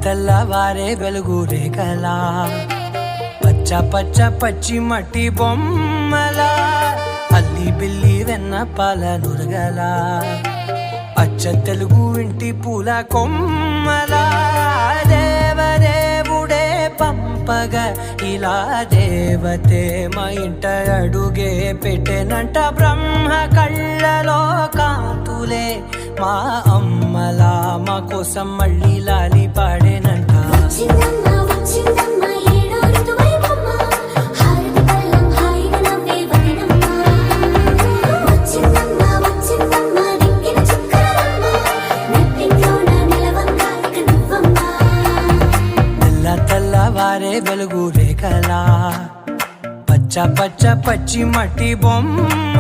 తెల్లవారే వెలుగు రేఖలా పచ్చ పచ్చ పచ్చి మట్టి బొమ్మలా అల్లి బిల్లి వెన్న పాల నురగలా అచ్చ తెలుగు ఇంటి పూల కొమ్మలా దేవదేవుడే పంపగా ఇలా దేవతే మా ఇంట అడుగే పెట్టెనంట బ్రహ్మ కళ్ళలో కాంతులే మా అమ్మలా మా కోసం మళ్ళీ లాలి పాడేనంట తెల్లవారే వెలుగు రేఖలా పచ్చ పచ్చ పచ్చి మట్టి బొమ్మ